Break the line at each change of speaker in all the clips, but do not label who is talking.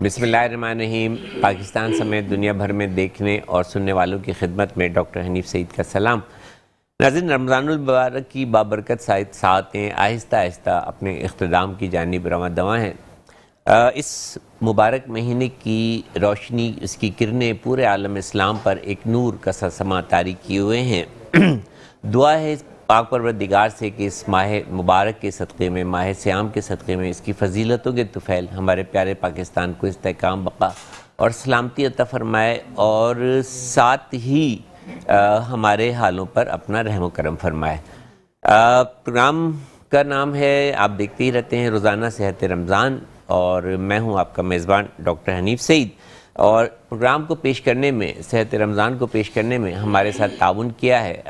بسم اللہ الرحمن الرحیم۔ پاکستان سمیت دنیا بھر میں دیکھنے اور سننے والوں کی خدمت میں ڈاکٹر حنیف سعید کا سلام۔ ناظرین، رمضان المبارک کی بابرکت ساعتیں آہستہ آہستہ اپنے اختتام کی جانب رواں دواں ہیں۔ اس مبارک مہینے کی روشنی، اس کی کرنیں پورے عالم اسلام پر ایک نور کا سما طاری کیے ہوئے ہیں۔ دعا ہے پاک پروردگار سے کہ اس ماہ مبارک کے صدقے میں، ماہ صیام کے صدقے میں، اس کی فضیلتوں کے طفیل ہمارے پیارے پاکستان کو استحکام، بقا اور سلامتی عطا فرمائے، اور ساتھ ہی ہمارے حالوں پر اپنا رحم و کرم فرمائے۔ پروگرام کا نام ہے، آپ دیکھتے ہی رہتے ہیں، روزانہ صحت رمضان، اور میں ہوں آپ کا میزبان ڈاکٹر حنیف سعید۔ اور پروگرام کو پیش کرنے میں، صحت رمضان کو پیش کرنے میں ہمارے ساتھ تعاون کیا ہے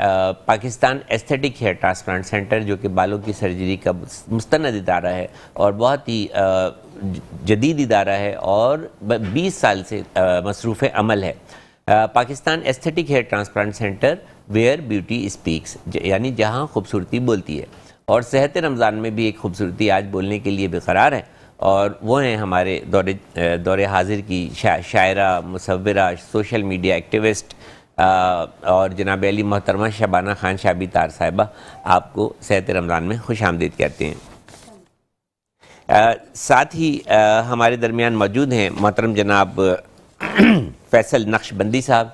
Pakistan aesthetic hair transplant centre, جو کہ بالوں کی سرجری کا مستند ادارہ ہے اور بہت ہی جدید ادارہ ہے اور 20 سال سے مصروف عمل ہے۔ Pakistan aesthetic hair transplant centre where beauty speaks, یعنی جہاں خوبصورتی بولتی ہے، اور صحت رمضان میں بھی ایک خوبصورتی آج بولنے کے لیے بقرار ہے، اور وہ ہیں ہمارے دور حاضر کی شاعرہ، مصورہ، سوشل میڈیا ایکٹیوسٹ اور جناب علی محترمہ شبانہ خان شابی طار صاحبہ۔ آپ کو صحت رمضان میں خوش آمدید کہتے ہیں۔ ساتھ ہی ہمارے درمیان موجود ہیں محترم جناب فیصل نقش بندی صاحب۔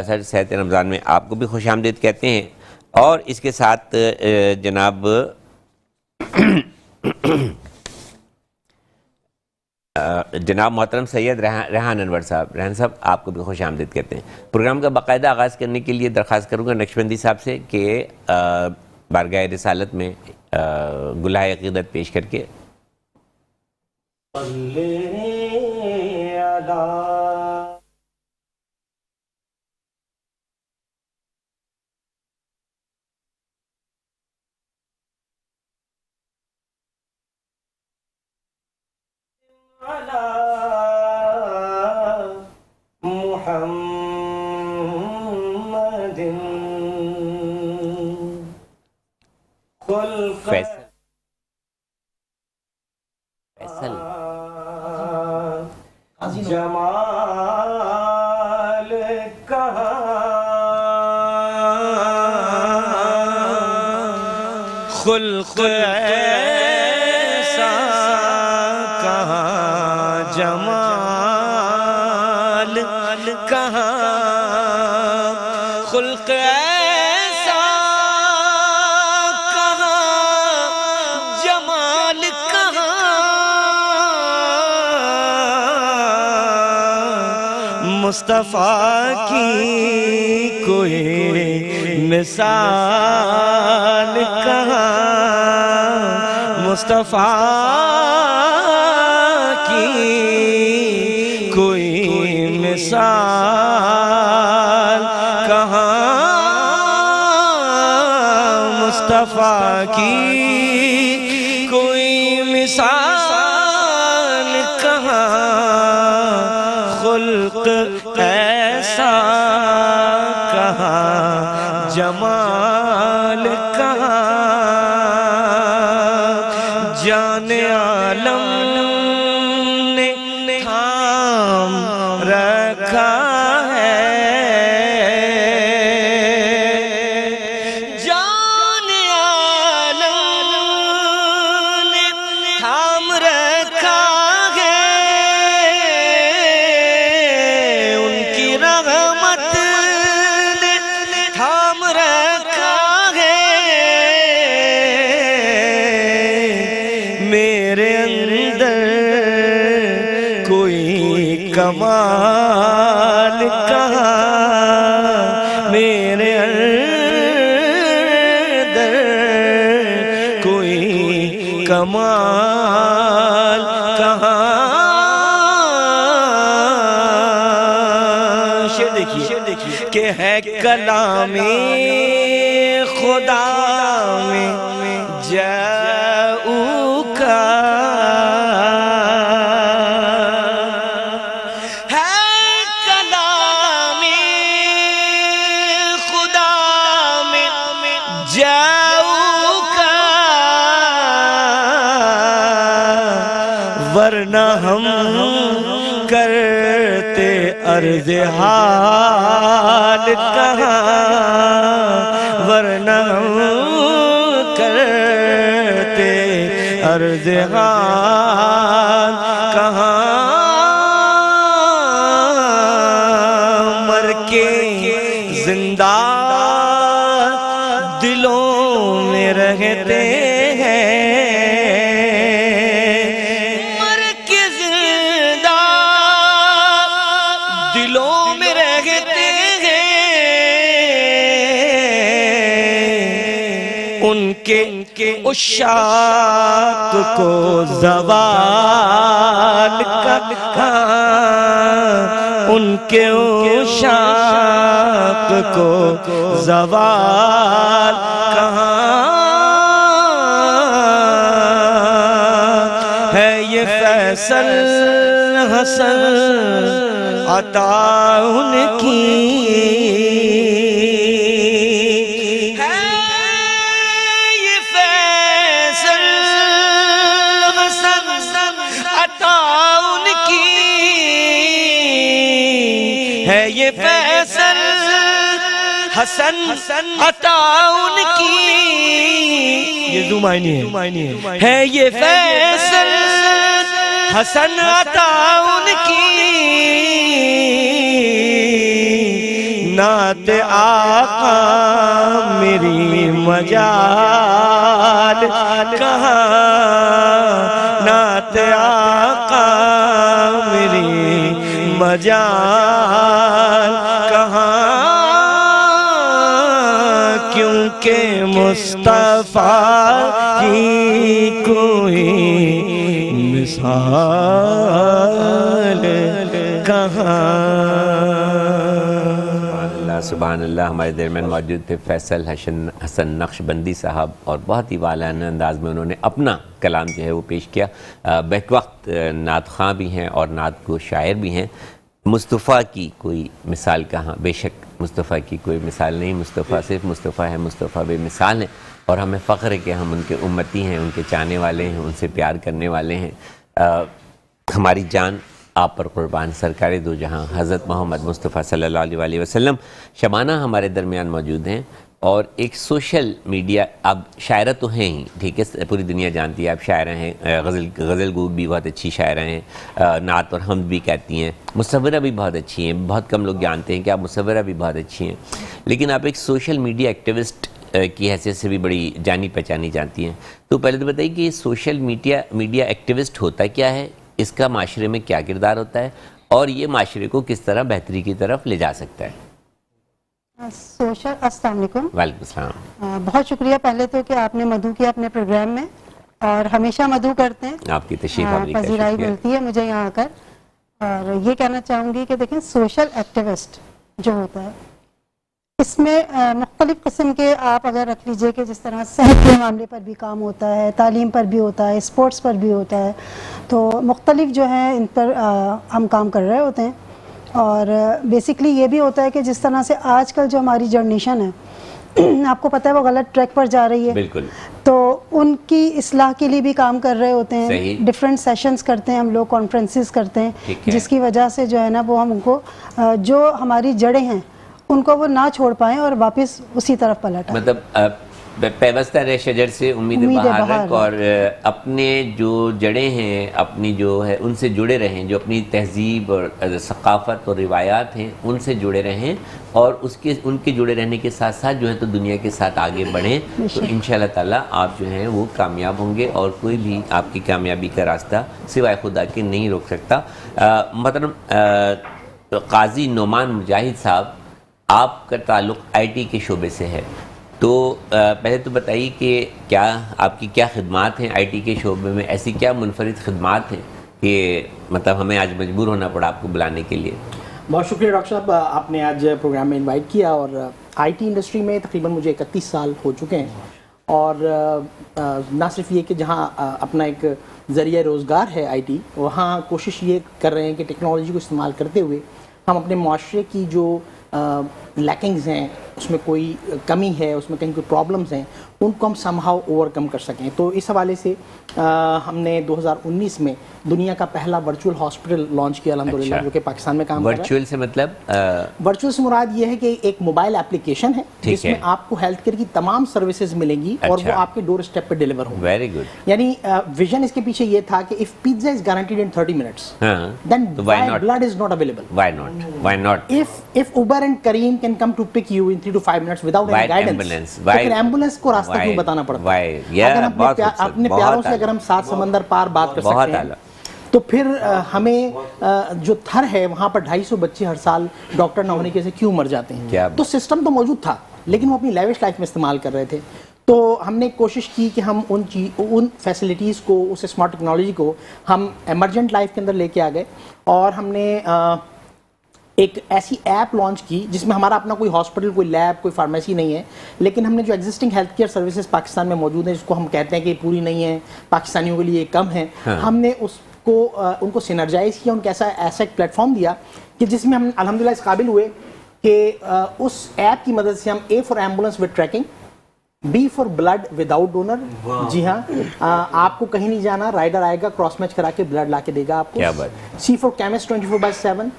سر، صحت رمضان میں آپ کو بھی خوش آمدید کہتے ہیں، اور اس کے ساتھ جناب محترم سید ریحان انور صاحب۔ ریحان صاحب، آپ کو بھی خوش آمدید کہتے ہیں۔ پروگرام کا باقاعدہ آغاز کرنے کے لیے درخواست کروں گا نقشبندی صاحب سے کہ بارگاہ رسالت میں گلہائے عقیدت پیش کر کے فیصل
جمال کہاں، خلق ایسا کہاں، جمال کہاں، خلق ایسا کہاں، جمال کہاں، مصطفیٰ کی کوئی مثال کہاں، مصطفیٰ کی کوئی مثال کہاں، مصطفیٰ کی کوئی مثال کہاں، خلق ایسا کہاں، جمال کہاں، جان عالم نے تھام رکھا ہے، جان عالم نے تھام رکھا ہے، ان کی رحمت نے تھام رکھا ہے، میرے اندر کوئی کمال کہاں، میرے اندر کوئی کمال کہاں۔ شعر دیکھیے کہ ہے کلام خدا میں جاؤ کا، ہے کلام خدا میں جاؤ کا، ورنہ ہم کرتے عرض حال کہاں، ورنہ ہم کرتے عرض حال کہاں، مر کے زندہ دلوں میں رہتے ہیں، مر کے زندہ دلوں میں رہتے ہیں، ان کے عشاق کو زوال کہاں، ان کے عشاق کو زوال کہاں، ہے یہ فیصل حسن عطا ان کی، ہے یہ فیصل حسن عطا ان کی، ہے یہ فیصل حسن عطا ان کی، یہ دو معنی ہے یہ فیصل حسن عطا ان کی، نعت آقا میری مجال کہاں، نعت آقا میری مجال کہاں، کیونکہ مصطفیٰ کی کوئی مثال کہاں۔
سبحان اللہ۔ ہمارے درمیان موجود تھے فیصل حسن نقشبندی صاحب، اور بہت ہی والہانہ انداز میں انہوں نے اپنا کلام جو ہے وہ پیش کیا۔ بیک وقت نعت خواں بھی ہیں اور نعت کو شاعر بھی ہیں۔ مصطفیٰ کی کوئی مثال کہاں؟ بے شک مصطفیٰ کی کوئی مثال نہیں، مصطفیٰ صرف مصطفیٰ ہے، مصطفیٰ بے مثال ہیں، اور ہمیں فخر ہے کہ ہم ان کے امتی ہیں، ان کے چاہنے والے ہیں، ان سے پیار کرنے والے ہیں۔ ہماری جان آپ پر قربان، سرکار دو جہاں حضرت محمد مصطفیٰ صلی اللہ علیہ وسلم شبانہ ہمارے درمیان موجود ہیں۔ اور ایک سوشل میڈیا، اب شاعرہ تو ہیں ہی، ٹھیک ہے، پوری دنیا جانتی ہے آپ شاعرہ ہیں، غزل گو بھی بہت اچھی شاعرہ ہیں، نعت اور حمد بھی کہتی ہیں، مصورہ بھی بہت اچھی ہیں، بہت کم لوگ جانتے ہیں کہ آپ مصورہ بھی بہت اچھی ہیں، لیکن آپ ایک سوشل میڈیا ایکٹیوسٹ کی حیثیت سے بھی بڑی جانی پہچانی جاتی ہیں۔ تو پہلے تو بتائیے کہ یہ سوشل میڈیا ایکٹیوسٹ ہوتا کیا ہے، اس کا معاشرے میں کیا کردار ہوتا ہے، اور یہ معاشرے کو کس طرح بہتری کی طرف لے جا سکتا ہے؟
السلام علیکم۔
وعلیکم السلام۔
بہت شکریہ پہلے تو کہ آپ نے مدعو کیا اپنے پروگرام میں، اور ہمیشہ مدعو کرتے ہیں،
آپ کی تشریف آوری کا
پذیرائی
شکریہ۔
ملتی ہے مجھے یہاں آ کر۔ اور یہ کہنا چاہوں گی کہ دیکھیں سوشل ایکٹیوسٹ جو ہوتا ہے اس میں مختلف قسم کے آپ اگر رکھ لیجئے کہ جس طرح صحت کے معاملے پر بھی کام ہوتا ہے، تعلیم پر بھی ہوتا ہے، اسپورٹس پر بھی ہوتا ہے، تو مختلف جو ہیں ان پر ہم کام کر رہے ہوتے ہیں۔ اور بیسکلی یہ بھی ہوتا ہے کہ جس طرح سے آج کل جو ہماری جنریشن ہے آپ کو پتہ ہے وہ غلط ٹریک پر جا رہی ہے،
بالکل،
تو ان کی اصلاح کے لیے بھی کام کر رہے ہوتے ہیں،
صحیح۔
ڈفرینٹ سیشنز کرتے ہیں ہم لوگ، کانفرنسز کرتے ہیں،
ٹھیک ہے۔
جس کی وجہ سے جو ہے نا وہ ہم ان کو جو ہماری جڑیں ہیں ان کو وہ نہ چھوڑ پائیں اور واپس اسی طرف پلٹ آئیں۔
مطلب پیوستہ رہ شجر سے امید بہار، اور اپنے جو جڑیں ہیں اپنی جو ہے ان سے جڑے رہیں، جو اپنی تہذیب اور ثقافت اور روایات ہیں ان سے جڑے رہیں، اور ان کے جڑے رہنے کے ساتھ ساتھ جو ہے تو دنیا کے ساتھ آگے بڑھیں، تو انشاءاللہ تعالیٰ آپ جو ہیں وہ کامیاب ہوں گے، اور کوئی بھی آپ کی کامیابی کا راستہ سوائے خدا کے نہیں روک سکتا۔ محترم قاضی نعمان مجاہد صاحب، آپ کا تعلق آئی ٹی کے شعبے سے ہے، تو پہلے تو بتائیے کہ کیا آپ کی کیا خدمات ہیں آئی ٹی کے شعبے میں، ایسی کیا منفرد خدمات ہیں کہ مطلب ہمیں آج مجبور ہونا پڑا آپ کو بلانے کے لیے؟
بہت شکریہ ڈاکٹر صاحب، آپ نے آج پروگرام میں انوائٹ کیا، اور آئی ٹی انڈسٹری میں تقریباً مجھے 31 سال ہو چکے ہیں، اور نہ صرف یہ کہ جہاں اپنا ایک ذریعہ روزگار ہے آئی ٹی، وہاں کوشش یہ کر رہے ہیں کہ ٹیکنالوجی کو استعمال کرتے ہوئے ہم اپنے معاشرے کی جو لیکنگز ہیں, اس میں کوئی کمی ہے, اس میں کہیں کوئی پرابلمز ہیں, ان کو ہم سم ہاؤ اوور کم کر سکیں. تو اس حوالے سے ہم نے 2019 میں دنیا کا پہلا ورچوئل ہاسپٹل لانچ کیا الحمدللہ, جو کہ پاکستان میں کام کر رہا ہے.
ورچوئل سے مطلب
ورچوئل سے مراد یہ ہے کہ ایک موبائل اپلیکیشن ہے جس میں آپ کو ہیلتھ کیئر کی تمام سروسز ملیں گی اور وہ آپ کے ڈور اسٹیپ پہ ڈیلیور ہوں.
Very good.
یعنی ویژن اس کے پیچھے یہ تھا کہ if pizza is guaranteed in 30 minutes then why blood is not available?
Why not?
If Uber and Careem can come to pick you in 3 to 5 minutes without any guidance, تو پھر ambulance کو راستہ کیوں بتانا پڑتا ہے؟ اگر اپنے پیاروں سے اگر ہم 7 سمندر پار بات کر سکتے ہیں تو پھر ہمیں جو تھر ہے وہاں پر 250 بچے ہر سال ڈاکٹر نہ ہونے کی وجہ سے کیوں مر جاتے ہیں؟ تو سسٹم تو موجود تھا لیکن وہ اپنی لیوش لائف میں استعمال کر رہے تھے. تو ہم نے کوشش کی کہ ہم ان فیسلٹیز کو, اس اسمارٹ ٹیکنالوجی کو ہم ایمرجنٹ لائف کے اندر لے کے آ گئے, اور ہم نے ایک ایسی ایپ لانچ کی جس میں ہمارا اپنا کوئی ہاسپٹل, کوئی لیب, کوئی فارمیسی نہیں ہے, لیکن ہم نے جو existing health care services Pakistan میں موجود ہیں جس کو ہم کہتے ہیں کہ پوری نہیں ہے, پاکستانیوں کے لیے یہ کم ہے, ہم نے ان کو سینرجائز کیا, ان کو ایسا ایک پلیٹ فارم دیا کہ جس میں ہم الحمدللہ اس قابل ہوئے کہ اس ایپ کی مدد سے ہم A for ambulance with tracking, B for blood without donor, جی ہاں آپ کو کہیں نہیں جانا, رائڈر آئے گا کراس میچ کرا کے بلڈ لا کے دے گا آپ کو, C for chemist 24/7,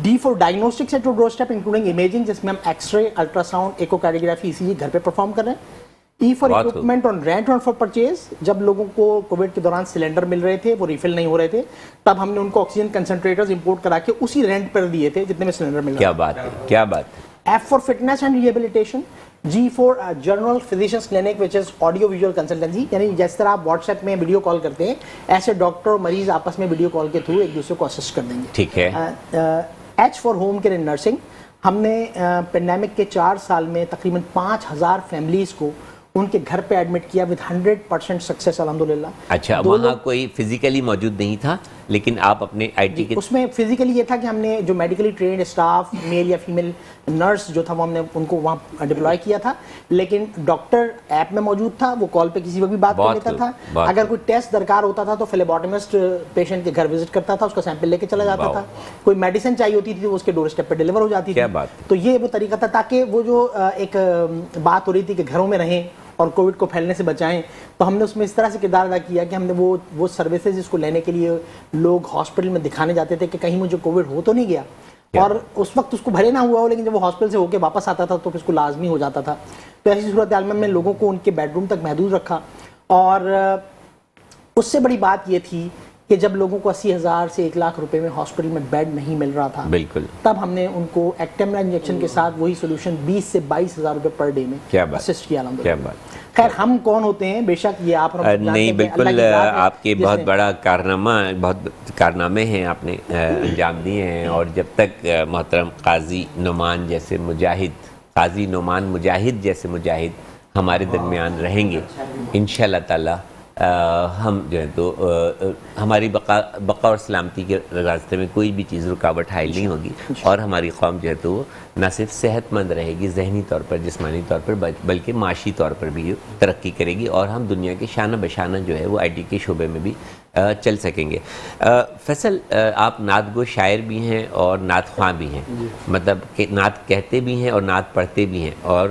D for diagnostics at your door step including imaging جس میں ہم X ray, ultrasound, echocardiography ECG گھر پہ پرفارم کر رہے ہیں, E for equipment on rent اور فار پرچیز, جب لوگوں کو کووڈ کے دوران سلنڈر مل رہے تھے وہ ریفل نہیں ہو رہے تھے تب ہم نے ان کو آکسیجن کنسنٹریٹرز امپورٹ کرا کے اسی رینٹ پر دیے تھے جتنے میں سلنڈر مل رہا.
کیا بات ہے, کیا بات ہے.
F for fitness and rehabilitation, G for general فزیشینز clinic which is audio visual consultancy, یعنی جس طرح آپ واٹس ایپ میں ویڈیو کال کرتے ہیں ایسے ڈاکٹر اور مریض آپس میں ویڈیو کال کے تھرو ایک دوسرے کو اسسٹ کر دیں گے.
ٹھیک ہے.
H for home care and nursing, ہم نے پینڈیمک کے 4 سال میں تقریباً 5000 فیملیز کو ان کے گھر پہ ایڈمٹ کیا ود 100% سکسیس الحمدللہ.
اچھا, وہاں کوئی فزیکلی موجود نہیں تھا لیکن آپ اپنے آئی ٹی کے
اس میں فزیکلی یہ تھا کہ ہم نے جو میڈیکلی ٹرینڈ اسٹاف میل یا فیمیل نرس جو تھا وہ ہم نے ان کو وہاں ڈپلوائے کیا تھا, لیکن ڈاکٹر ایپ میں موجود تھا, وہ کال پہ کسی وقت بھی بات کر لیتا تھا. اگر کوئی ٹیسٹ درکار ہوتا تھا تو فلیبوٹمسٹ پیشنٹ کے گھر وزٹ کرتا تھا, اس کا سیمپل لے کے چلا جاتا تھا. کوئی میڈیسن چاہیے ہوتی تھی وہ اس کے ڈور اسٹیپ پہ ڈیلیور ہو جاتی تھی. تو یہ وہ طریقہ تھا تاکہ وہ جو ایک بات ہو رہی تھی کہ گھروں میں رہیں اور کووڈ کو پھیلنے سے بچائیں, تو ہم نے اس میں اس طرح سے کردار ادا کیا کہ ہم نے وہ سروسز جس کو لینے کے لیے لوگ ہاسپٹل میں دکھانے جاتے تھے کہ کہیں مجھے کووڈ ہو تو نہیں گیا, اور اس وقت اس کو بھلے نہ ہوا ہو لیکن جب وہ ہاسپٹل سے ہو کے واپس آتا تھا تو پھر اس کو لازمی ہو جاتا تھا. تو ایسی صورتحال میں ہم نے لوگوں کو ان کے بیڈ روم تک محدود رکھا, اور اس سے بڑی بات یہ تھی کہ جب لوگوں کو 80,000 سے 1 لاکھ روپے میں ہاسپٹل میں بیڈ نہیں مل رہا تھا,
بالکل,
تب ہم نے ان کو ایکٹیمرا انجیکشن کے ساتھ وہی سولوشن 20 سے 22,000 روپے پر ڈے میں اسسٹ کیا الحمدللہ. خیر ہم کون ہوتے ہیں, بے شک یہ آپ
نہیں, بالکل آپ کے بہت بڑا کارنامہ, بہت کارنامے ہیں آپ نے انجام دیے ہیں, اور جب تک محترم قاضی نعمان جیسے مجاہد ہمارے درمیان رہیں گے انشاءاللہ تعالی ہم جو ہے تو ہماری بقا اور سلامتی کے راستے میں کوئی بھی چیز رکاوٹ حائل نہیں ہوگی, اور ہماری قوم جو ہے تو نہ صرف صحت مند رہے گی ذہنی طور پر, جسمانی طور پر, بلکہ معاشی طور پر بھی ترقی کرے گی, اور ہم دنیا کے شانہ بشانہ جو ہے وہ آئی ٹی کے شعبے میں بھی چل سکیں گے. فیصل, آپ نعت گو شاعر بھی ہیں اور نعت خواں بھی ہیں, مطلب کہ نعت کہتے بھی ہیں اور نعت پڑھتے بھی ہیں, اور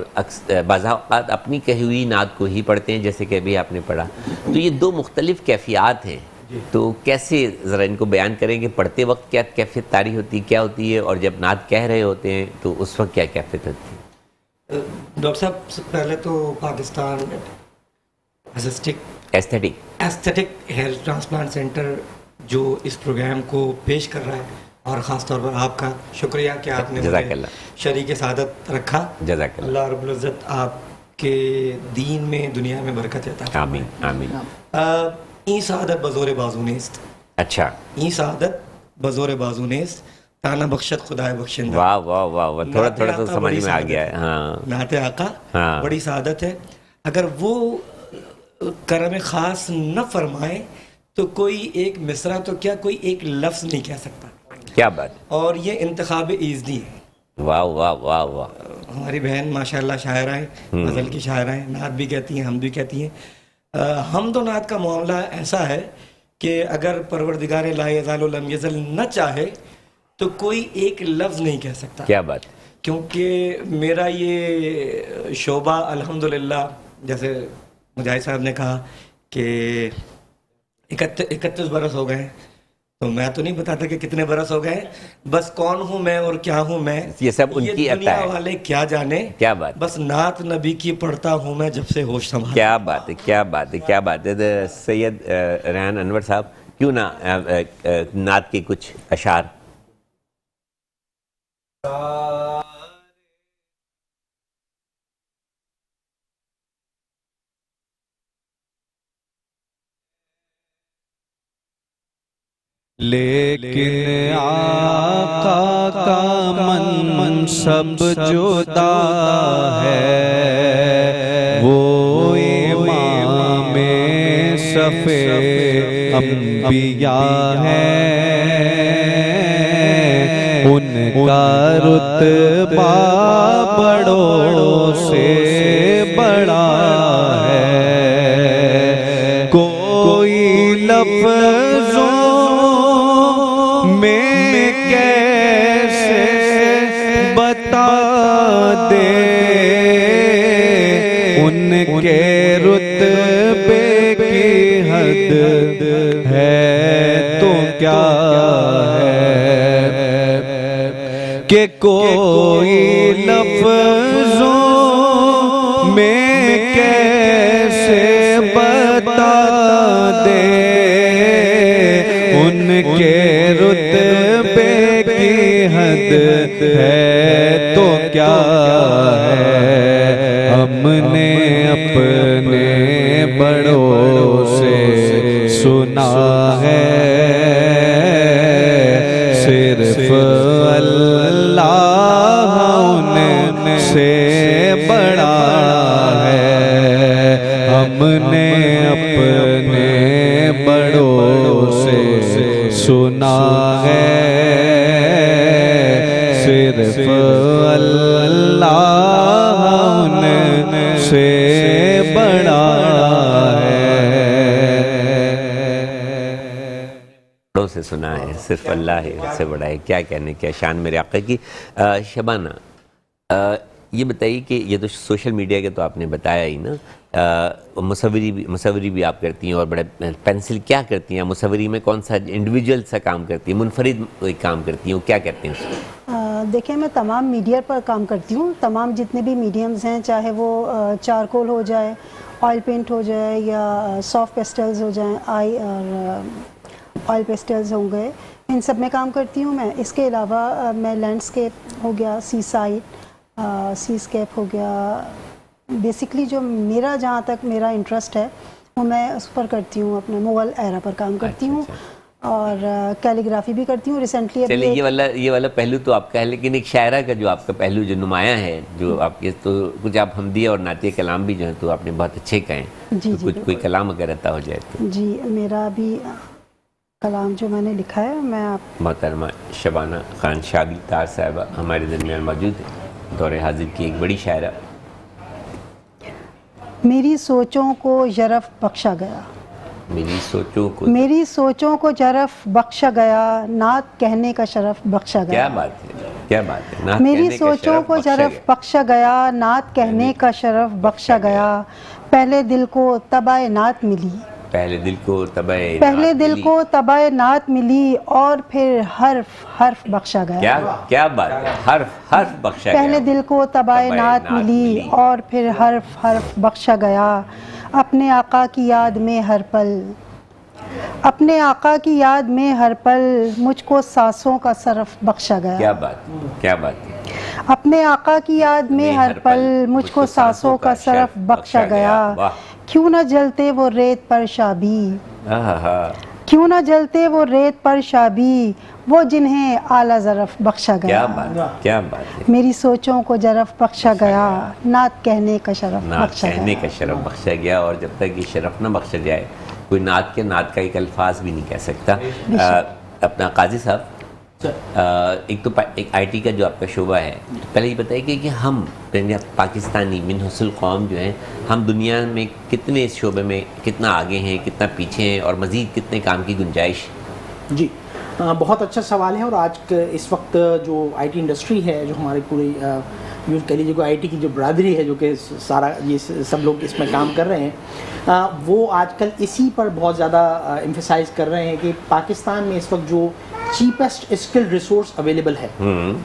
بعض اوقات اپنی کہی ہوئی نعت کو ہی پڑھتے ہیں جیسے کہ ابھی آپ نے پڑھا. تو یہ 2 مختلف کیفیات ہیں, تو کیسے ذرا ان کو بیان کریں کہ پڑھتے وقت کیا کیفیت طاری ہوتی کیا ہوتی ہے, اور جب نعت کہہ رہے ہوتے ہیں تو اس وقت کیا کیفیت ہوتی ہے؟
ڈاکٹر صاحب پہلے تو Pakistan aesthetic hair transplant centre جو اس پروگرام کو پیش کر رہا ہے, اور خاص طور پر آپ کا شکریہ کہ آپ نے مجھے شریک سعادت رکھا. اللہ رب العزت آپ کے دین میں دنیا میں برکت عطا فرمائے.
آمین آمین.
این سعادت بزور بازو نیست.
اچھا,
این سعادت بزور بازو نیست, تانا بخشت خدائے بخشندہ.
واہ واہ واہ, تھوڑا تو سمجھ میں آ گیا ہے. ہاں,
نعت آقا بڑی سعادت ہے. اگر وہ کرم خاص نہ فرمائے تو کوئی ایک مصرع تو کیا کوئی ایک لفظ نہیں کہہ سکتا.
کیا بات. اور
یہ انتخاب ایزدی ہے.
واہ واہ واہ واہ.
ہماری بہن ماشاءاللہ شاعرہ ہیں, غزل کی شاعرہ ہیں, نعت بھی کہتی ہیں, ہم بھی کہتی ہیں. حمد و نعت کا معاملہ ایسا ہے کہ اگر پروردگار لا یزال و لم یزل نہ چاہے تو کوئی ایک لفظ نہیں کہہ سکتا.
کیا بات ہے.
کیونکہ میرا یہ شعبہ الحمدللہ جیسے مجاہد صاحب نے کہا کہ 31 برس ہو گئے، تو میں تو نہیں بتاتا کہ کتنے برس ہو گئے، بس کون ہوں میں اور کیا ہوں میں
یہ سب ان کی عطا
دنیا
ہے.
والے کیا جانے.
کیا بات.
بس نعت نبی کی پڑھتا ہوں میں جب سے ہوش سنبھالا.
کیا بات ہے، کیا بات ہے، کیا بات ہے. سید ریحان انور صاحب کیوں نہ نعت کے کچھ اشعار.
لیکن آقا کا منصب جدا ہے، وہ امام صف انبیاء ہے، ان کا رتبہ بڑوں سے بڑا ہے. کوئی لفظوں میں کیسے بتا دے ان کے رتبے کی حد ہے تو کیا ہے کہ کوئی لفظوں میں کیسے بتا دے ان کے رتبے کی حد ہے تو کیا ہے. ہم نے اپنے بڑوں سے سنا ہے صرف اللہ ان سے بڑا ہے. ہم نے اپنے بڑوں سے سنا ہے صرف اللہ ان سے بڑا ہے.
بڑوں سے سنا ہے صرف اللہ ہے اس سے بڑا ہے. کیا کہنے، کیا شان میرے آقا کی. شبانہ یہ بتائیے کہ یہ تو سوشل میڈیا کے تو آپ نے بتایا ہی نا، مصوری بھی آپ کرتی ہیں اور بڑے پینسل کیا کرتی ہیں مصوری میں؟ کون سا انڈیویجول سا کام کرتی ہیں، منفرد کوئی کام کرتی ہیں، وہ کیا کہتے ہیں اس کو؟
دیکھیں میں تمام میڈیا پر کام کرتی ہوں. تمام جتنے بھی میڈیمز ہیں، چاہے وہ چارکول ہو جائے، آئل پینٹ ہو جائے، یا سافٹ پیسٹلز ہو جائیں، آئی اور آئل پیسٹلز ہوں گئے، ان سب میں کام کرتی ہوں میں. اس کے علاوہ میں لینڈسکیپ ہو گیا، سی سائڈ، سی اسکیپ ہو گیا، بیسکلی جو میرا جہاں تک میرا انٹرسٹ ہے وہ میں اس پر کرتی ہوں. اپنے مغل ایرا پر کام کرتی ہوں اور کیلیگرافی بھی کرتی ہوں. ریسنٹلی
چلے یہ والا پہلو تو آپ کا ہے، لیکن ایک شاعرہ کا جو آپ کا پہلو جو نمایاں ہے، جو آپ کے تو کچھ آپ حمدیہ اور نعتیہ کلام بھی جو ہیں تو آپ نے بہت اچھے کہیں.
جی
کچھ کوئی کلام اگر عطا ہو جائے تو.
جی میرا بھی کلام جو میں نے لکھا ہے میں آپ.
محترمہ شبانہ خان شابی تار صاحبہ ہمارے درمیان موجود ہیں، دور حاضر کی ایک بڑی شاعرہ.
میری سوچوں کو ژرف بخشا گیا، میری سوچوں کو ژرف بخشا گیا، نعت کہنے کا شرف بخشا گیا.
کیا بات ہے، کیا بات ہے.
میری سوچوں کو ژرف بخشا گیا، نعت کہنے کا شرف بخشا گیا. پہلے دل کو طبع نعت ملی،
پہلے دل کو
طبع نعت ملی، اور پھر حرف بخشا گیا.
کیا بات ہے، حرف بخشا گیا.
پہلے دل کو طبع نعت ملی اور پھر حرف بخشا گیا. اپنے آقا کی یاد میں ہر پل، اپنے آقا کی یاد میں ہر پل، مجھ کو سانسوں کا صرف بخشا گیا.
کیا بات ہے، کیا بات ہے.
اپنے آقا کی یاد میں ہر پل، مجھ کو سانسوں کا صرف بخشا گیا. کیوں نہ جلتے وہ ریت پر شابی، کیوں نہ جلتے وہ ریت پر شابی، وہ جنہیں اعلیٰ ظرف بخشا گیا.
کیا بات ہے.
میری سوچوں کو ژرف بخشا گیا، نعت کہنے کا شرف بخشا گیا.
کہنے کا شرف بخشا گیا. اور جب تک یہ شرف نہ بخشا جائے کوئی نعت کا ایک الفاظ بھی نہیں کہہ سکتا. اپنا قاضی صاحب، ایک تو ایک آئی ٹی کا جو آپ کا شعبہ ہے، پہلے یہ بتائیے کہ ہم پاکستانی من حسن قوم جو ہیں، ہم دنیا میں کتنے اس شعبے میں کتنا آگے ہیں، کتنا پیچھے ہیں، اور مزید کتنے کام کی گنجائش؟
جی بہت اچھا سوال ہے. اور آج اس وقت جو آئی ٹی انڈسٹری ہے, جو ہماری پوری یوں کہہ لیجیے کوئی آئی ٹی کی جو برادری ہے جو کہ سارا یہ سب لوگ اس میں کام کر رہے ہیں, وہ آج کل اسی پر بہت زیادہ ایمفیسائز کر رہے ہیں کہ پاکستان میں اس وقت جو چیپسٹ اسکل ریسورس اویلیبل ہے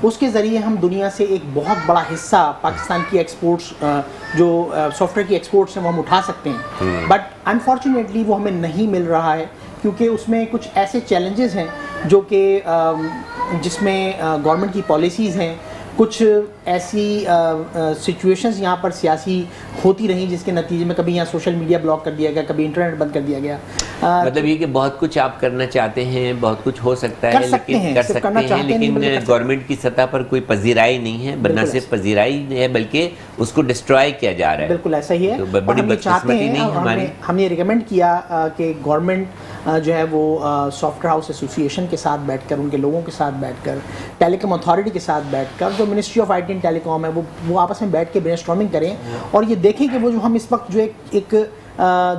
اس کے ذریعے ہم دنیا سے ایک بہت بڑا حصہ پاکستان کی ایکسپورٹس جو سافٹ ویئر کی ایکسپورٹس ہیں وہ ہم اٹھا سکتے ہیں. بٹ انفارچونیٹلی وہ ہمیں نہیں مل رہا ہے کیونکہ اس میں کچھ ایسے چیلنجز ہیں جو کہ جس میں گورنمنٹ کی پالیسیز ہیں, کچھ ایسی سچویشنز یہاں پر سیاسی ہوتی رہیں جس کے نتیجے میں کبھی یہاں سوشل میڈیا بلاک کر دیا گیا, کبھی انٹرنیٹ بند کر دیا گیا.
مطلب یہ کہ بہت کچھ آپ کرنا چاہتے ہیں, بہت کچھ ہو سکتا ہے, لیکن کر سکتے ہیں, لیکن گورنمنٹ کی سطح پر کوئی پذیرائی نہیں ہے. نہ صرف پذیرائی نہیں ہے بلکہ اس کو ڈسٹرائے کیا جا رہا ہے.
بالکل ایسا ہی ہے.
بڑی بدقسمتی نہیں ہماری.
ہم نے ریکمینڈ کیا کہ گورنمنٹ جو ہے وہ سافٹ ویئر ہاؤس ایسوسیشن کے ساتھ بیٹھ کر, ان کے لوگوں کے ساتھ بیٹھ کر, ٹیلی کام اتھارٹی کے ساتھ بیٹھ کر, جو ministry of I T and telecom ہے وہ آپس میں بیٹھ کے برین اسٹارمنگ کریں اور یہ دیکھیں کہ وہ جو ہم اس وقت جو ایک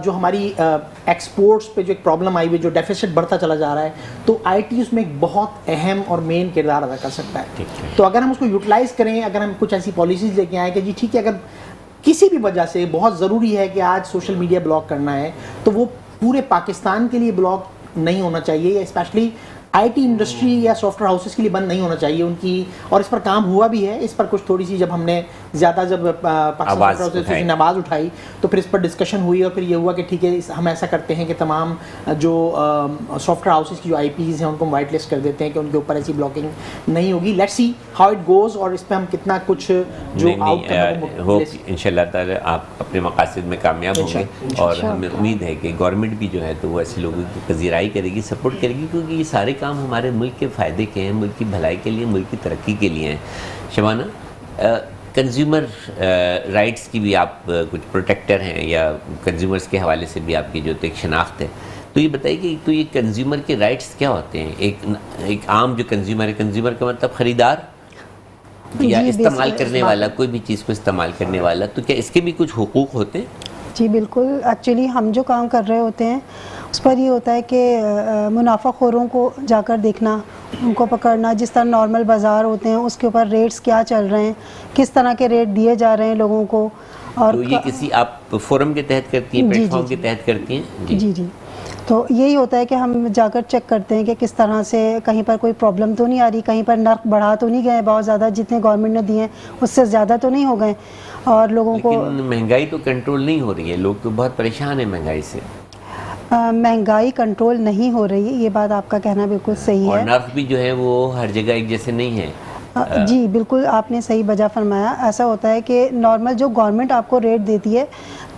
جو ہماری ایکسپورٹس پہ جو ایک پرابلم آئی ہوئی, جو ڈیفیسٹ بڑھتا چلا جا رہا ہے, تو آئی ٹی اس میں ایک بہت اہم اور مین کردار ادا کر سکتا ہے. تو اگر ہم اس کو یوٹیلائز کریں, اگر ہم کچھ ایسی پالیسیز لے کے آئیں کہ جی ٹھیک ہے, اگر کسی بھی وجہ سے بہت ضروری ہے کہ آج سوشل میڈیا بلاک کرنا ہے تو وہ پورے پاکستان کے لیے بلاک نہیں ہونا چاہیے, یا اسپیشلی آئی ٹی انڈسٹری یا سافٹ ویئر ہاؤسز کے لیے بند نہیں ہونا چاہیے ان کی. اور اس پر کام ہوا بھی ہے. اس پر کچھ تھوڑی سی جب ہم نے زیادہ جب پاکستان سافٹ ویئر ایسوسیشن نے آواز اٹھائی تو پھر اس پر ڈسکشن ہوئی اور پھر یہ ہوا کہ ٹھیک ہے ہم ایسا کرتے ہیں کہ تمام جو سافٹ ویئر ہاؤسز کی جو آئی پیز ہیں ان کو ہم وائٹ لسٹ کر دیتے ہیں کہ ان کے اوپر ایسی بلاکنگ نہیں ہوگی. Let's see how it goes, اور اس پہ ہم کتنا کچھ جو آؤٹ کم
ہوپ انشاءاللہ تعالی آپ اپنے مقاصد میں کامیاب ہوں گے. اور ہمیں امید ہے کہ گورنمنٹ بھی جو ہے تو وہ ایسے لوگوں کی پذیرائی کرے گی, سپورٹ کرے گی, کیونکہ یہ سارے کام ہمارے ملک کے فائدے کے ہیں, ملک کی بھلائی کے لیے, ملک کی ترقی کے لیے ہیں. شبانہ, کنزیومر رائٹس کی بھی آپ کچھ پروٹیکٹر ہیں, یا کنزیومرز کے حوالے سے بھی آپ کی جو ایک شناخت ہے, تو یہ بتائیے کہ تو یہ کنزیومر کے رائٹس کیا ہوتے ہیں؟ ایک عام جو کنزیومر ہے, کنزیومر کا مطلب خریدار یا استعمال کرنے والا, کوئی بھی چیز کو استعمال کرنے والا, تو کیا اس کے بھی کچھ حقوق ہوتے ہیں؟
جی بالکل. ایکچولی ہم جو کام کر رہے ہوتے ہیں اس پر یہ ہوتا ہے کہ منافع خوروں کو جا کر دیکھنا, ان کو پکڑنا, جس طرح نارمل بازار ہوتے ہیں اس کے اوپر ریٹس کیا چل رہے ہیں, کس طرح کے ریٹ دیے جا رہے ہیں لوگوں کو. اور
تو یہ کسی آپ فورم کے تحت کرتی ہیں, پلیٹ فارم کے تحت کرتی ہیں؟
جی جی. تو یہی ہوتا ہے کہ ہم جا کر چیک کرتے ہیں کہ کس طرح سے کہیں پر کوئی پرابلم تو نہیں آ رہی, کہیں پر نرخ بڑھا تو نہیں گئے بہت زیادہ, جتنے گورنمنٹ نے دیے ہیں اس سے زیادہ تو نہیں ہو گئے, اور لوگوں کو.
لیکن مہنگائی تو کنٹرول نہیں ہو رہی ہے, لوگ تو بہت پریشان ہیں مہنگائی سے.
مہنگائی کنٹرول نہیں ہو رہی ہے, یہ بات آپ کا کہنا بالکل صحیح ہے.
اور نرخ بھی جو ہے وہ ہر جگہ ایک جیسے نہیں ہے.
جی بالکل, آپ نے صحیح بجا فرمایا. ایسا ہوتا ہے کہ نارمل جو گورنمنٹ آپ کو ریٹ دیتی ہے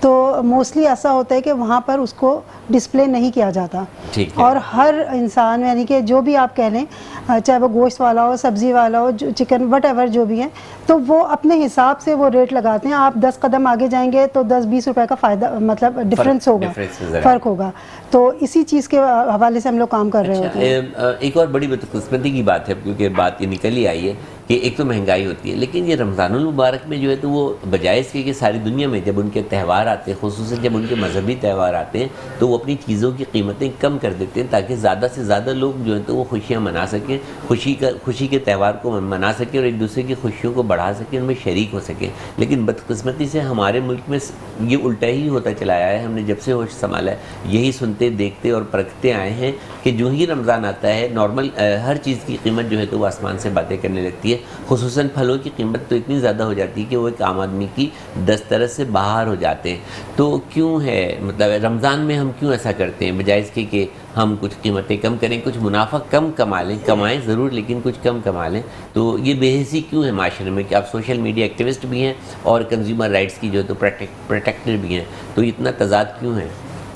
تو موسٹلی ایسا ہوتا ہے کہ وہاں پر اس کو ڈسپلے نہیں کیا جاتا, اور ہر انسان یعنی کہ جو بھی آپ کہہ لیں, چاہے وہ گوشت والا ہو, سبزی والا ہو, چکن وٹ ایور جو بھی ہیں, تو وہ اپنے حساب سے وہ ریٹ لگاتے ہیں. آپ 10 قدم آگے جائیں گے تو 10-20 روپے کا فائدہ مطلب ڈفرینس ہوگا, فرق ہوگا. تو اسی چیز کے حوالے سے ہم لوگ کام کر رہے ہوتے ہیں.
ایک اور بڑی بدقسمتی کی بات ہے, کیونکہ بات یہ نکل ہی آئی ہے کہ ایک تو مہنگائی ہوتی ہے, لیکن یہ رمضان المبارک میں جو ہے تو وہ بجائے اس کے کہ ساری دنیا میں جب ان کے تہوار آتے ہیں, خصوصاً جب ان کے مذہبی تہوار آتے ہیں, تو وہ اپنی چیزوں کی قیمتیں کم کر دیتے ہیں تاکہ زیادہ سے زیادہ لوگ جو ہیں تو وہ خوشیاں منا سکیں, خوشی کے تہوار کو منا سکیں اور ایک دوسرے کی خوشیوں کو بڑھا سکیں, ان میں شریک ہو سکیں. لیکن بدقسمتی سے ہمارے ملک میں یہ الٹا ہی ہوتا چلا آیا ہے. ہم نے جب سے ہوش سنبھالا ہے یہی سنتے, دیکھتے اور پرکھتے آئے ہیں کہ جو ہی رمضان آتا ہے نارمل ہر چیز کی قیمت جو ہے تو وہ آسمان سے باتیں کرنے لگتی ہے. خصوصاً پھلوں کی قیمت تو اتنی زیادہ ہو جاتی ہے کہ وہ ایک عام آدمی کی دسترس سے باہر ہو جاتے ہیں. تو کیوں ہے, مطلب رمضان میں ہم کیوں ایسا کرتے ہیں بجائے اس کے کہ ہم کچھ قیمتیں کم کریں, کچھ منافع کم کما لیں, کمائیں ضرور لیکن کچھ کم کما لیں. تو یہ بے حسی کیوں ہے معاشرے میں کہ آپ سوشل میڈیا ایکٹیوسٹ بھی ہیں اور کنزیومر رائٹس کی جو ہے تو پروٹیکٹر بھی ہیں, تو اتنا تضاد کیوں ہے؟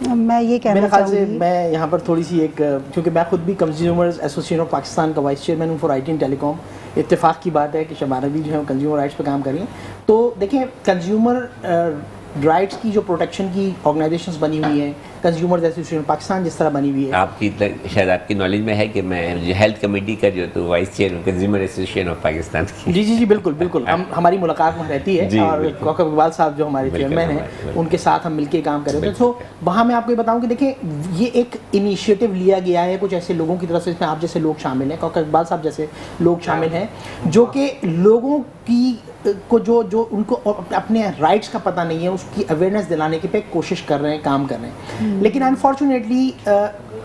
میں یہ کہنا
چاہوں گی, میں یہاں پر تھوڑی سی ایک, کیونکہ میں خود بھی کنزیومرز ایسوسیشن آف پاکستان کا وائس چیئرمین ہوں فار آئی ٹی اینڈ ٹیلی کام. اتفاق کی بات ہے کہ شبانہ بھی جو ہے کنزیومر رائٹس پہ کام کر رہی ہیں. تو دیکھیں کنزیومر رائٹس کی جو پروٹیکشن کی آرگنائزیشنز بنی ہوئی ہیں, کنزیومرز ایسوسیشن پاکستان جس طرح بنی ہوئی ہے.
آپ کی شاید آپ کی نالج میں ہے کہ میں ہیلتھ کمیٹی کا جو تو وائس چیئر ہوں کنزیومر ایسوسیشن آف پاکستان کی.
جی بالکل بالکل, ہماری ملاقات وہاں رہتی ہے, اور کوکب اقبال صاحب جو ہمارے چیئرمین ہیں ان کے ساتھ ہم مل کے کام کر رہے تھے. تو وہاں میں آپ کو یہ بتاؤں کہ دیکھیں یہ ایک انیشیٹو لیا گیا ہے کچھ ایسے لوگوں کی طرف سے, اس میں آپ جیسے لوگ شامل ہیں, کوکب اقبال صاحب جیسے لوگ شامل ہیں, جو کہ لوگوں کی کو جو ان کو اپنے رائٹس کا پتہ نہیں ہے اس کی اویئرنیس دلانے کی پہ کوشش کر رہے ہیں, کام کر رہے ہیں. لیکن انفارچونیٹلی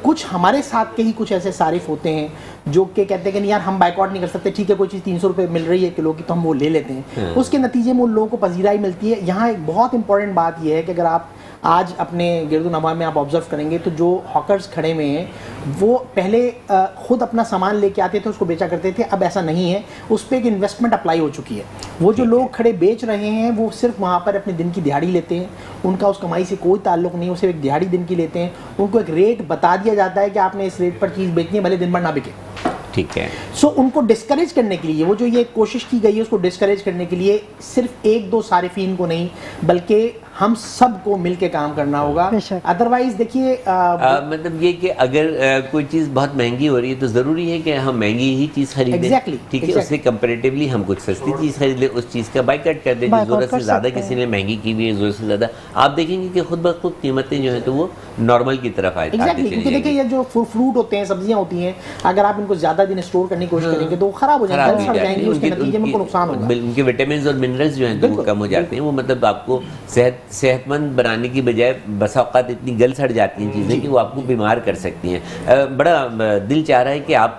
کچھ ہمارے ساتھ کے ہی کچھ ایسے صارف ہوتے ہیں جو کہ کہتے ہیں کہ نہیں یار ہم بائیکاٹ نہیں کر سکتے, ٹھیک ہے کوئی چیز 300 روپے مل رہی ہے کلو کی تو ہم وہ لے لیتے ہیں. اس کے نتیجے میں ان لوگوں کو پذیرائی ملتی ہے. یہاں ایک بہت امپورٹنٹ بات یہ ہے کہ اگر آپ آج اپنے گرد و نواح میں آپ آبزرو کریں گے تو جو ہاکرز کھڑے ہوئے ہیں وہ پہلے خود اپنا سامان لے کے آتے تھے, اس کو بیچا کرتے تھے, اب ایسا نہیں ہے, اس پہ ایک انویسٹمنٹ اپلائی ہو چکی ہے. وہ جو لوگ کھڑے بیچ رہے ہیں وہ صرف وہاں پر اپنے دن کی دہاڑی لیتے ہیں, ان کا اس کمائی سے کوئی تعلق نہیں, وہ صرف ایک دہاڑی دن کی لیتے ہیں. ان کو ایک ریٹ بتا دیا جاتا ہے کہ آپ نے اس ریٹ پر چیز بیچنی ہے, بھلے دن بھر نہ بکے.
ٹھیک ہے.
سو ان کو ڈسکریج کرنے کے لیے وہ جو یہ کوشش کی گئی ہے اس کو ڈسکریج کرنے کے لیے صرف ایک دو صارفین کو نہیں بلکہ ہم سب کو مل کے کام کرنا ہوگا. ادروائز دیکھیے
مطلب یہ کہ اگر کوئی چیز بہت مہنگی ہو رہی ہے تو ضروری ہے کہ ہم مہنگی ہی چیز خریدیں. ٹھیک ہے, اس سے کمپیریٹیولی ہم کچھ سستی چیز خرید لیں, اس چیز کا بائیکاٹ کر دیں. جو ضرورت سے زیادہ کسی نے مہنگی کی ہوئی ہے, ضرورت سے زیادہ آپ دیکھیں گے کہ خود بخود قیمتیں جو ہیں تو وہ نارمل کی طرف آتی چلی جائیں گی.
کیونکہ دیکھیں یہ جو فروٹ ہوتے ہیں, سبزیاں ہوتی ہیں, اگر آپ ان کو زیادہ دن اسٹور کرنے کی کوشش کریں گے تو وہ خراب ہو جائیں گے, سڑ جائیں گے, اس کے نتیجے میں ان کو نقصان ہوگا.
ان کے وٹامنز اور منرلز جو ہیں تو وہ کم ہو جاتے ہیں. وہ مطلب آپ کو صحت مند بنانے کی بجائے بسا اوقات اتنی گل سڑ جاتی ہیں چیزیں کہ وہ آپ کو بیمار کر سکتی ہیں. بڑا دل چاہ رہا ہے کہ آپ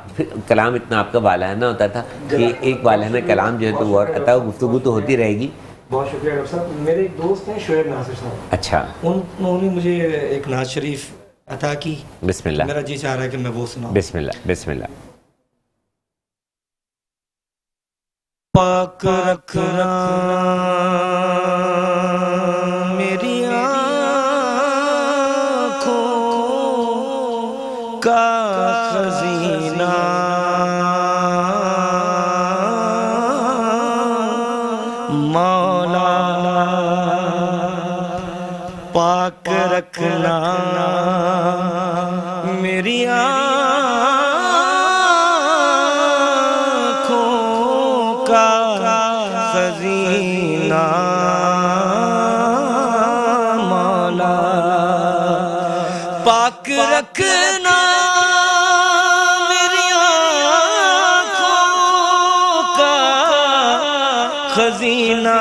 کلام اتنا آپ کا والہانہ ہوتا تھا کہ ایک والہانہ کلام جو ہے تو وہ اور عطا گفتگو تو ہوتی رہے گی.
بہت شکریہ ڈاکٹر صاحب. میرے ایک دوست ہیں شعیب ناصر صاحب.
اچھا.
انہوں نے مجھے ایک نعت شریف عطا کی.
بسم اللہ.
میرا جی چاہ رہا ہے کہ میں وہ سناؤں.
بسم اللہ بسم اللہ.
پاک رکھنا میری آنکھوں کا خزینہ, مولا پاک رکھنا میری آنکھوں کا خزینہ, مولا پاک رکھنا میری آنکھوں کا خزینہ,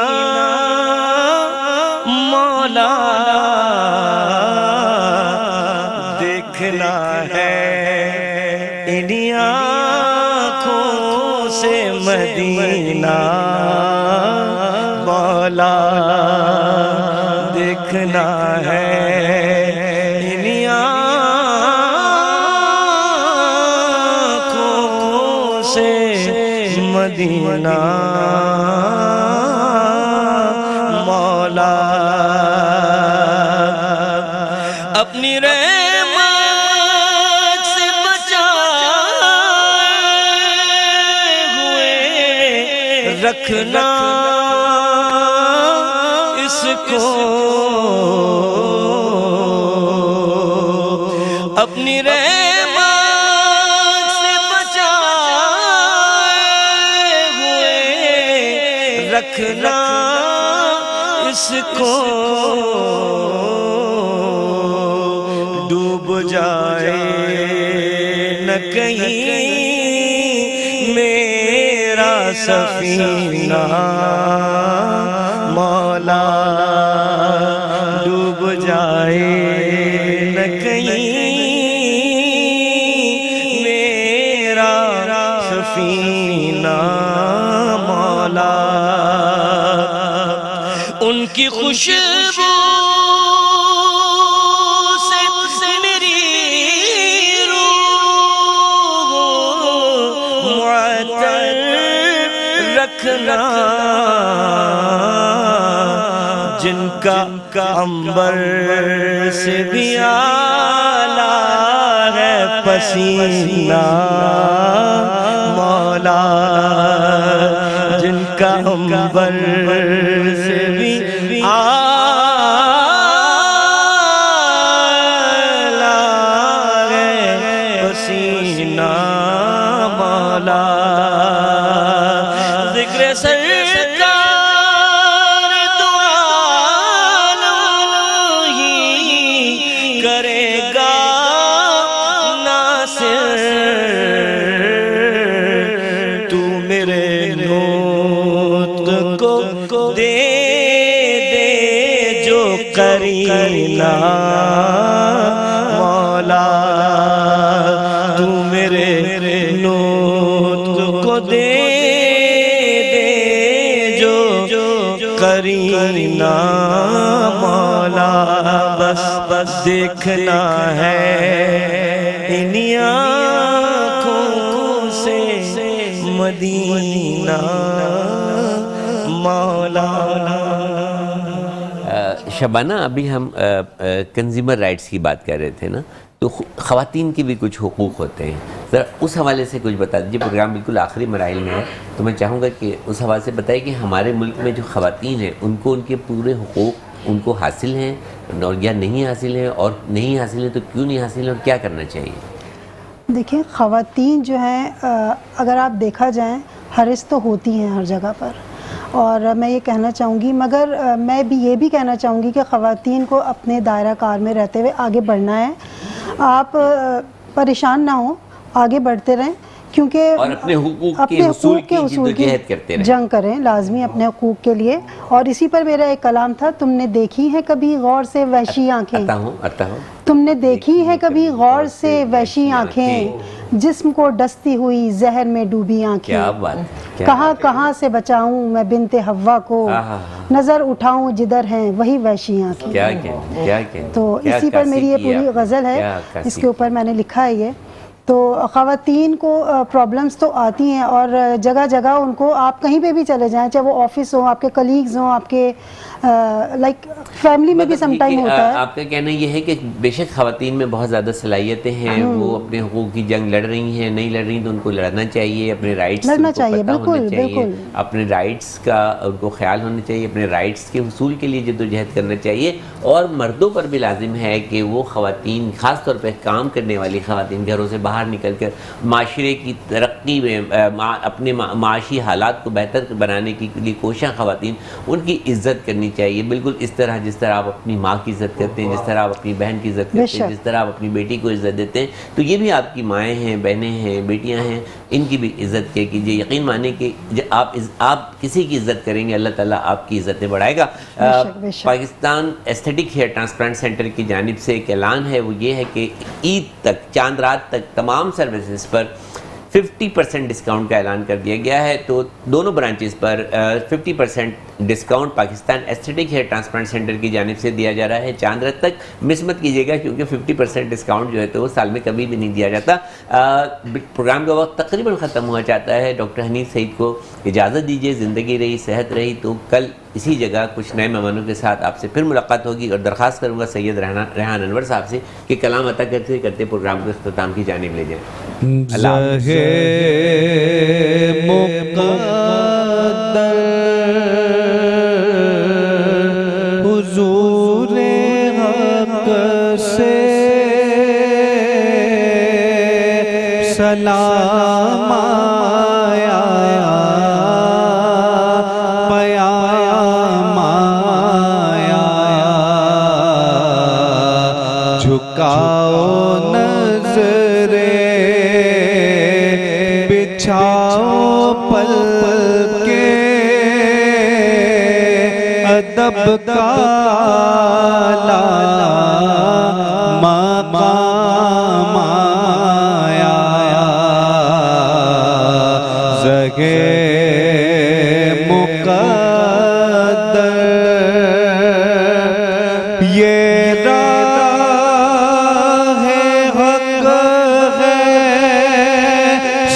مولا دیکھنا ہے انہی آنکھوں سے مدینہ, مولا دیکھنا ہے انہی آنکھوں سے مدینہ, مولا اپنی رحمت سے بچائے ہوئے رکھنا اس کو, اپنی رحمت سے بچائے ہوئے رکھنا اس کو, ڈوب جائے نہ کہیں میرا سفینہ, مولا ڈوب جائے نہ کہیں میرا سفینہ, مولا ان کی خوشبو سے میری روح معطر رکھنا, جن کا عنبر سے بھی اعلیٰ ہے پسینہ, مولا جن کا عنبر سے بھی اعلیٰ
سینہ مولا ذکر سرکار دو عالم ہی کرے گا ناصر تو میرے نطق کو دے جو کرینہ مولا تو میرے نطق کو دے جو کرینہ مولا بس دیکھنا ہے انہی آنکھوں سے مدینہ مولا.
شبانہ ابھی ہم کنزیومر رائٹس کی بات کر رہے تھے نا، تو خواتین کے بھی کچھ حقوق ہوتے ہیں، ذرا اس حوالے سے کچھ بتا دیجیے. پروگرام بالکل آخری مراحل میں ہے تو میں چاہوں گا کہ اس حوالے سے بتائیں کہ ہمارے ملک میں جو خواتین ہیں ان کو ان کے پورے حقوق ان کو حاصل ہیں یا نہیں حاصل ہیں، اور نہیں حاصل ہیں تو کیوں نہیں حاصل ہیں اور کیا کرنا چاہیے؟
دیکھیں خواتین جو ہیں اگر آپ دیکھا جائیں حرص تو ہوتی ہیں ہر جگہ پر، اور میں یہ کہنا چاہوں گی، مگر میں بھی یہ بھی کہنا چاہوں گی کہ خواتین کو اپنے دائرہ کار میں رہتے ہوئے آگے بڑھنا ہے. آپ پریشان نہ ہوں، آگے بڑھتے رہیں، کیونکہ
اور اپنے حقوق کے حصول کی جدوجہد کرتے رہیں،
جنگ کریں لازمی اپنے حقوق کے لیے. اور اسی پر میرا ایک کلام تھا، تم نے دیکھی ہے کبھی غور سے وحشی آنکھیں،
آتا ہوں
تم نے دیکھی ہے کبھی غور سے وحشی آنکھیں، جسم کو ڈستی ہوئی زہر میں ڈوبی آنکھیں،
کیا بات،
کہاں کہاں سے بچاؤں میں بنت حوا کو، نظر اٹھاؤں جدھر ہیں وہی وحشی آنکھیں.
کیا کہیں
تو اسی پر میری یہ پوری غزل ہے، اس کے اوپر میں نے لکھا ہے یہ. تو خواتین کو پرابلمز تو آتی ہیں، اور جگہ جگہ ان کو، آپ کہیں پہ بھی چلے جائیں، چاہے وہ آفس ہوں، آپ کے کلیگز ہوں، آپ کے لائک فیملی میں بھی سم ٹائم ہوتا ہے.
آپ کا کہنا یہ ہے کہ بے شک خواتین میں بہت زیادہ صلاحیتیں ہیں، وہ اپنے حقوق کی جنگ لڑ رہی ہیں، نہیں لڑ رہی تو ان کو لڑنا چاہیے، اپنے رائٹس
لڑنا چاہیے، بالکل بالکل،
اپنے رائٹس کا ان کو خیال ہونا چاہیے، اپنے رائٹس کے حصول کے لیے جدوجہد کرنا چاہیے. اور مردوں پر بھی لازم ہے کہ وہ خواتین، خاص طور پہ کام کرنے والی خواتین، گھروں سے باہر نکل کر معاشرے کی ترقی میں اپنے معاشی حالات کو بہتر بنانے کی لیے کوشاں خواتین، ان کی عزت کرنی چاہیے، بالکل اس طرح جس طرح آپ اپنی ماں کی عزت کرتے ہیں، جس طرح آپ اپنی بہن کی عزت کرتے ہیں، جس طرح آپ اپنی بیٹی کو عزت دیتے ہیں، تو یہ بھی آپ کی مائیں ہیں، بہنیں ہیں، بیٹیاں ہیں، ان کی بھی عزت کیا کیجیے. یقین مانیں کہ آپ کسی کی عزت کریں گے، اللہ تعالیٰ آپ کی عزتیں بڑھائے گا. Pakistan aesthetic hair transplant centre کی جانب سے ایک اعلان ہے، وہ یہ ہے کہ عید تک، چاند رات تک تمام سروسز پر 50% ڈسکاؤنٹ کا اعلان کر دیا گیا ہے. تو دونوں برانچز پر 50% discount Pakistan aesthetic hair transplant centre کی جانب سے دیا جا رہا ہے. چاند رات تک مس مت کیجیے گا، کیونکہ 50% ڈسکاؤنٹ جو ہے تو وہ سال میں کبھی بھی نہیں دیا جاتا. پروگرام کا وقت تقریباً ختم ہوا چاہتا ہے. ڈاکٹر حنیف سعید کو اجازت دیجیے، زندگی رہی، صحت رہی تو کل اسی جگہ کچھ نئے مہمانوں کے ساتھ آپ سے پھر ملاقات ہوگی. اور درخواست کروں گا سید ریحان انور صاحب سے کہ کلام عطا کرتے کرتے پروگرام کو اختتام کی جانب لے جائیں. اللہ
مقدر حضور حق سے سلام آیا، پیام آیا، جھکاؤ نظریں، بچھاؤ پل کے، ادب کا مقام آیا، زگے مقدر یہ راہ حق ہے،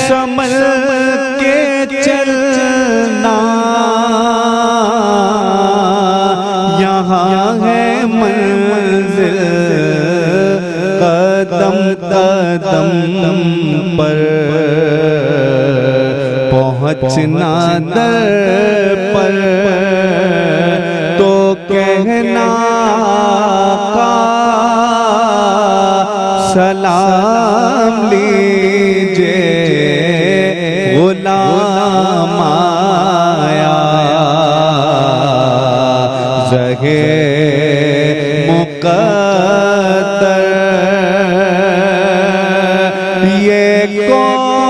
سنبھل کے چلنا، یہاں ہے منزل قدم قدم پر، پہنچنا در پر تو کہنا کا سلام لی کو